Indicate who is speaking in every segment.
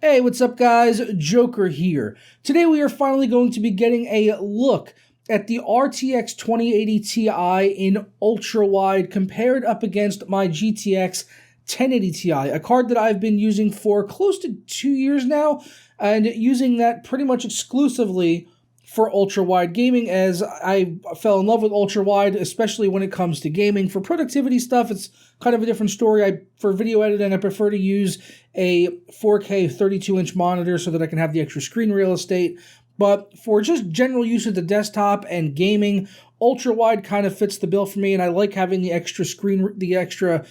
Speaker 1: Hey, what's up guys? Joker here. Today we are finally going to be getting a look at the RTX 2080 Ti in ultra-wide compared up against my GTX 1080 Ti, a card that I've been using for close to 2 years now, and using that pretty much exclusively for ultra-wide gaming, as I fell in love with ultra-wide, especially when it comes to gaming. For productivity stuff, it's kind of a different story. For video editing, I prefer to use a 4K 32-inch monitor so that I can have the extra screen real estate. But for just general use of the desktop and gaming, ultra-wide kind of fits the bill for me, and I like having the extra screen, the extra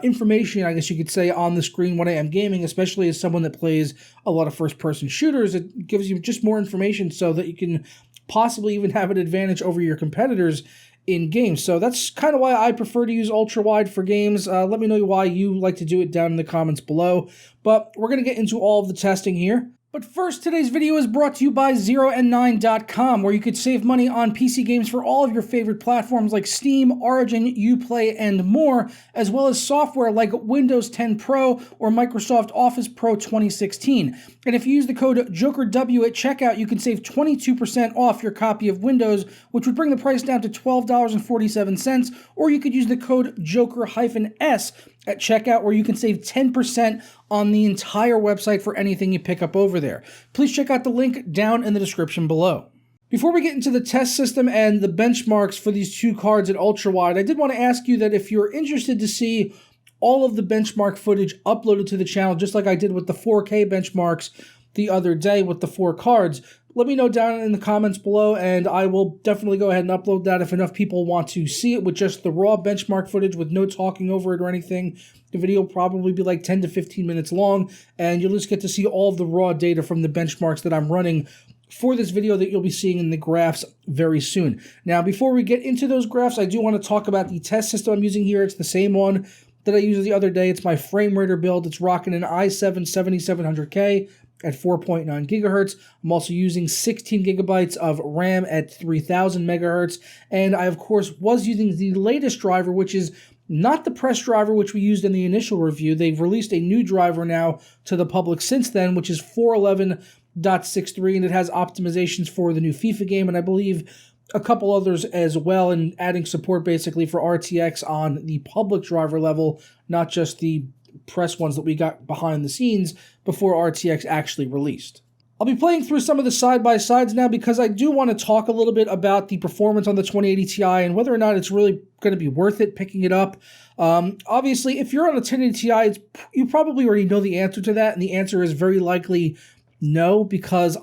Speaker 1: information, I guess you could say, on the screen when I am gaming, especially as someone that plays a lot of first-person shooters. It gives you just more information so that you can possibly even have an advantage over your competitors in games. So that's kind of why I prefer to use ultra-wide for games. Let me know why you like to do it down in the comments below. But we're going to get into all of the testing here. But first, today's video is brought to you by ZeroAnd9.com, where you could save money on PC games for all of your favorite platforms like Steam, Origin, Uplay, and more, as well as software like Windows 10 Pro or Microsoft Office Pro 2016. And if you use the code JOKERW at checkout, you can save 22% off your copy of Windows, which would bring the price down to $12.47, or you could use the code JOKER-S at checkout, where you can save 10% on the entire website for anything you pick up over there. Please check out the link down in the description below. Before we get into the test system and the benchmarks for these two cards at ultra-wide, I did want to ask you that if you're interested to see all of the benchmark footage uploaded to the channel, just like I did with the 4K benchmarks the other day with the 4 cards, let me know down in the comments below, and I will definitely go ahead and upload that if enough people want to see it with just the raw benchmark footage with no talking over it or anything. The video will probably be like 10 to 15 minutes long, and you'll just get to see all of the raw data from the benchmarks that I'm running for this video that you'll be seeing in the graphs very soon. Now, before we get into those graphs, I do want to talk about the test system I'm using here. It's the same one that I used the other day. It's my Frame Raider build. It's rocking an i7 7700K at 4.9 gigahertz. I'm also using 16 gigabytes of RAM at 3000 megahertz. And I, of course, was using the latest driver, which is not the press driver which we used in the initial review. They've released a new driver now to the public since then, which is 411.63, and it has optimizations for the new FIFA game, and I believe a couple others as well, and adding support basically for RTX on the public driver level, not just the press ones that we got behind the scenes before RTX actually released. I'll be playing through some of the side-by-sides now because I do want to talk a little bit about the performance on the 2080 Ti and whether or not it's really going to be worth it picking it up. Obviously, if you're on a 1080 Ti, you probably already know the answer to that, and the answer is very likely no, because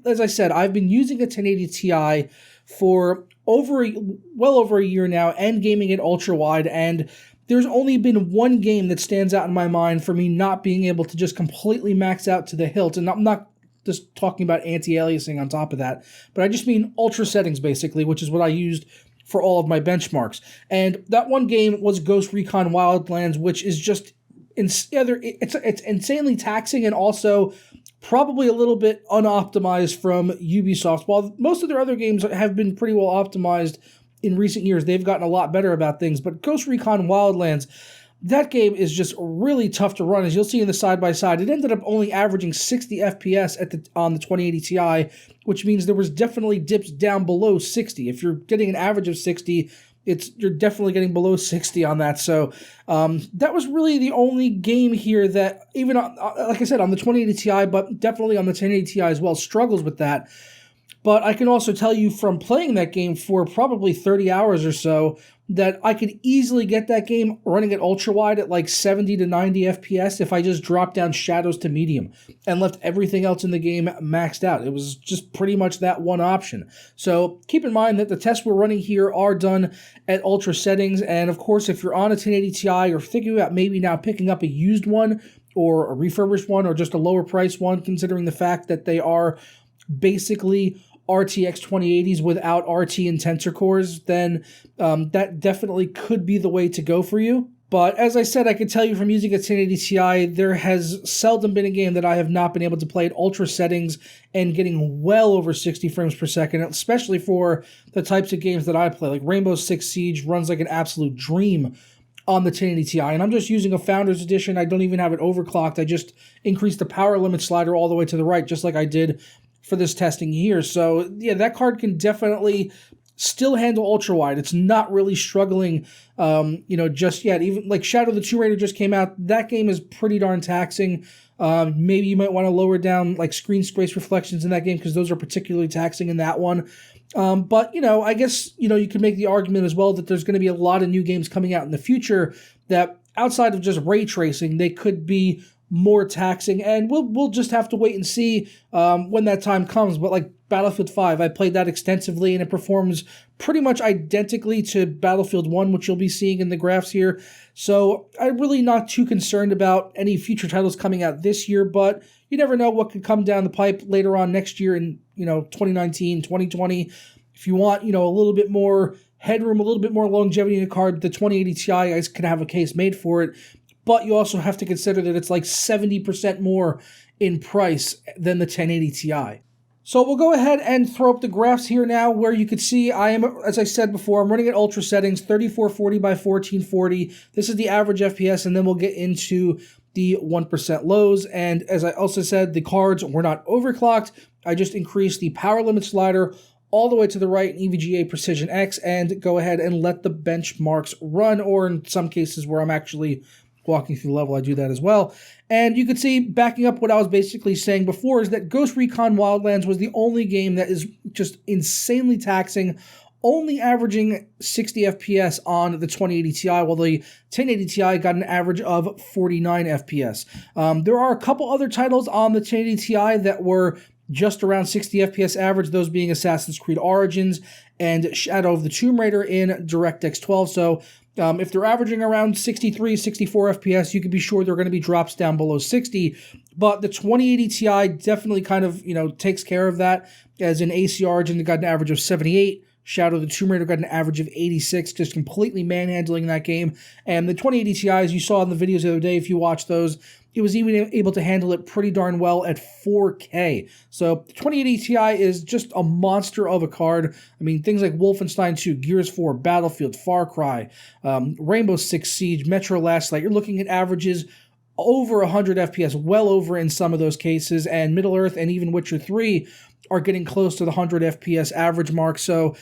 Speaker 1: as I said, I've been using a 1080 Ti for well over a year now and gaming at ultra-wide, and there's only been one game that stands out in my mind for me not being able to just completely max out to the hilt, and I'm not just talking about anti-aliasing on top of that, but I just mean ultra settings basically, which is what I used for all of my benchmarks. And that one game was Ghost Recon Wildlands, which is just it's insanely taxing and also probably a little bit unoptimized from Ubisoft. While most of their other games have been pretty well optimized in recent years, they've gotten a lot better about things. But Ghost Recon Wildlands, that game is just really tough to run. As you'll see in the side-by-side, it ended up only averaging 60 FPS on the 2080 Ti, which means there was definitely dips down below 60. If you're getting an average of 60, you're definitely getting below 60 on that. So that was really the only game here that, even like I said, on the 2080 Ti, but definitely on the 1080 Ti as well, struggles with that. But I can also tell you from playing that game for probably 30 hours or so that I could easily get that game running at ultra-wide at like 70 to 90 FPS if I just dropped down shadows to medium and left everything else in the game maxed out. It was just pretty much that one option. So keep in mind that the tests we're running here are done at ultra settings, and of course if you're on a 1080 Ti or thinking about maybe now picking up a used one or a refurbished one or just a lower price one, considering the fact that they are basically RTX 2080s without RT and tensor cores, then that definitely could be the way to go for you. But as I said, I can tell you from using a 1080 Ti, there has seldom been a game that I have not been able to play at ultra settings and getting well over 60 frames per second, especially for the types of games that I play. Like Rainbow Six Siege runs like an absolute dream on the 1080 Ti, and I'm just using a Founders Edition. I don't even have it overclocked. I just increased the power limit slider all the way to the right, just like I did for this testing here. So yeah, that card can definitely still handle ultra wide. It's not really struggling, just yet. Even like Shadow the Tomb Raider just came out. That game is pretty darn taxing. Maybe you might want to lower down like screen space reflections in that game because those are particularly taxing in that one. But I guess, you could make the argument as well that there's going to be a lot of new games coming out in the future that outside of just ray tracing, they could be more taxing, and we'll just have to wait and see when that time comes. But like Battlefield 5, I played that extensively, and it performs pretty much identically to Battlefield 1, which you'll be seeing in the graphs here. So I'm really not too concerned about any future titles coming out this year, but you never know what could come down the pipe later on next year in 2019, 2020. If you want, a little bit more headroom, a little bit more longevity in a card, the 2080 Ti guys can have a case made for it. But you also have to consider that it's like 70% more in price than the 1080 Ti. So we'll go ahead and throw up the graphs here now where you can see I am, as I said before, I'm running at ultra settings, 3440 by 1440. This is the average FPS, and then we'll get into the 1% lows. And as I also said, the cards were not overclocked. I just increased the power limit slider all the way to the right in EVGA Precision X and go ahead and let the benchmarks run, or in some cases where I'm actually walking through the level, I do that as well. And you can see, backing up what I was basically saying before, is that Ghost Recon Wildlands was the only game that is just insanely taxing, only averaging 60 FPS on the 2080 Ti, while the 1080 Ti got an average of 49 FPS. There are a couple other titles on the 1080 Ti that were just around 60 FPS average, those being Assassin's Creed Origins and Shadow of the Tomb Raider in DirectX 12. So if they're averaging around 63, 64 FPS, you can be sure they're going to be drops down below 60. But the 2080 Ti definitely kind of, takes care of that, as in AC Origin got an average of 78. Shadow of the Tomb Raider got an average of 86, just completely manhandling that game. And the 2080 Ti, as you saw in the videos the other day, if you watched those, it was even able to handle it pretty darn well at 4K. So the 2080 Ti is just a monster of a card. I mean, things like Wolfenstein 2, Gears 4, Battlefield, Far Cry, Rainbow Six Siege, Metro Last Light. You're looking at averages over 100 FPS, well over in some of those cases, and Middle-earth and even Witcher 3 are getting close to the 100 FPS average mark. So,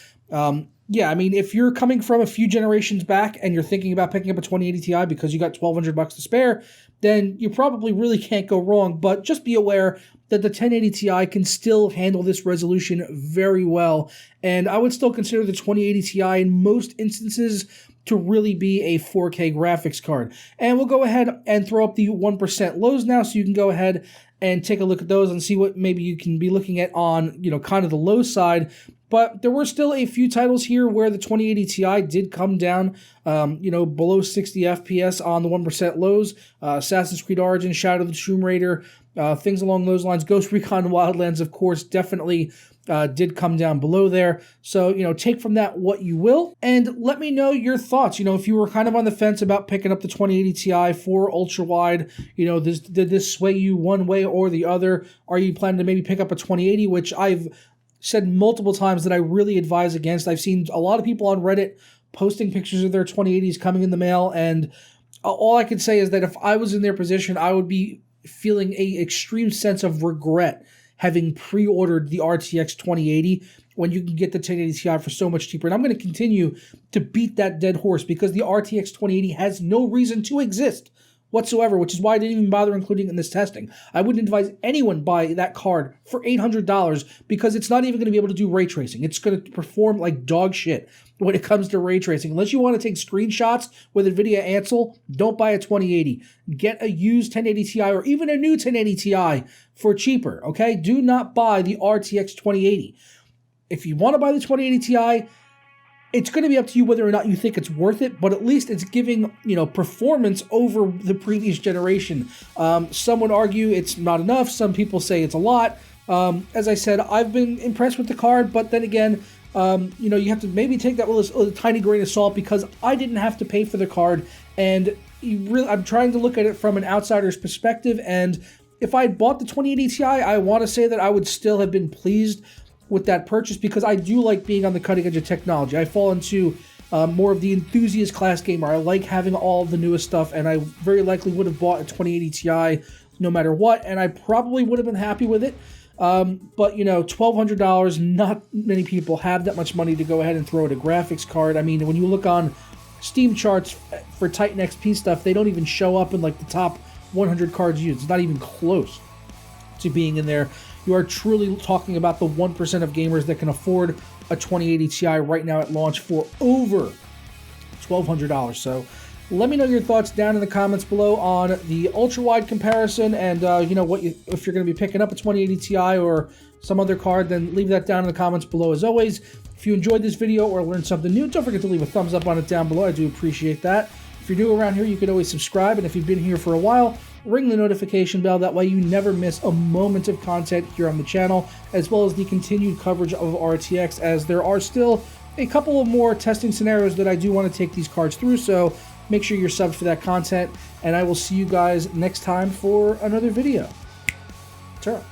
Speaker 1: yeah, I mean, if you're coming from a few generations back and you're thinking about picking up a 2080 Ti because you got $1,200 to spare, then you probably really can't go wrong. But just be aware that the 1080 Ti can still handle this resolution very well. And I would still consider the 2080 Ti in most instances to really be a 4K graphics card. And we'll go ahead and throw up the 1% lows now, so you can go ahead and take a look at those and see what maybe you can be looking at on, kind of the low side. But there were still a few titles here where the 2080 Ti did come down, below 60 FPS on the 1% lows. Assassin's Creed Origins, Shadow of the Tomb Raider, things along those lines. Ghost Recon Wildlands, of course, definitely did come down below there. So, take from that what you will, and let me know your thoughts. If you were kind of on the fence about picking up the 2080 Ti for ultra wide, did this sway you one way or the other? Are you planning to maybe pick up a 2080, which I've said multiple times that I really advise against? I've seen a lot of people on Reddit posting pictures of their 2080s coming in the mail, and all I can say is that if I was in their position, I would be feeling a extreme sense of regret having pre-ordered the RTX 2080 when you can get the 1080 Ti for so much cheaper. And I'm going to continue to beat that dead horse because the RTX 2080 has no reason to exist whatsoever, which is why I didn't even bother including it in this testing. I wouldn't advise anyone buy that card for $800 because it's not even going to be able to do ray tracing. It's going to perform like dog shit when it comes to ray tracing. Unless you want to take screenshots with NVIDIA Ansel, don't buy a 2080. Get a used 1080 Ti or even a new 1080 Ti for cheaper, okay? Do not buy the RTX 2080. If you want to buy the 2080 Ti, it's going to be up to you whether or not you think it's worth it, but at least it's giving, performance over the previous generation. Some would argue it's not enough. Some people say it's a lot. As I said, I've been impressed with the card, but then again, you have to maybe take that with a tiny grain of salt because I didn't have to pay for the card, and I'm trying to look at it from an outsider's perspective, and if I had bought the 2080 Ti, I want to say that I would still have been pleased with that purchase because I do like being on the cutting edge of technology. I fall into more of the enthusiast class gamer. I like having all the newest stuff, and I very likely would have bought a 2080 Ti no matter what, and I probably would have been happy with it. But, you know, $1,200, not many people have that much money to go ahead and throw at a graphics card. I mean, when you look on Steam charts for Titan XP stuff, they don't even show up in, like, the top 100 cards used. It's not even close to being in there. You are truly talking about the 1% of gamers that can afford a 2080 Ti right now at launch for over $1,200. So let me know your thoughts down in the comments below on the ultra-wide comparison, and you know, if you're going to be picking up a 2080 Ti or some other card, then leave that down in the comments below. As always, if you enjoyed this video or learned something new, don't forget to leave a thumbs up on it down below. I do appreciate that. If you're new around here, you can always subscribe, and if you've been here for a while, ring the notification bell. That way you never miss a moment of content here on the channel, as well as the continued coverage of RTX, as there are still a couple of more testing scenarios that I do want to take these cards through, so make sure you're subbed for that content, and I will see you guys next time for another video. Ciao.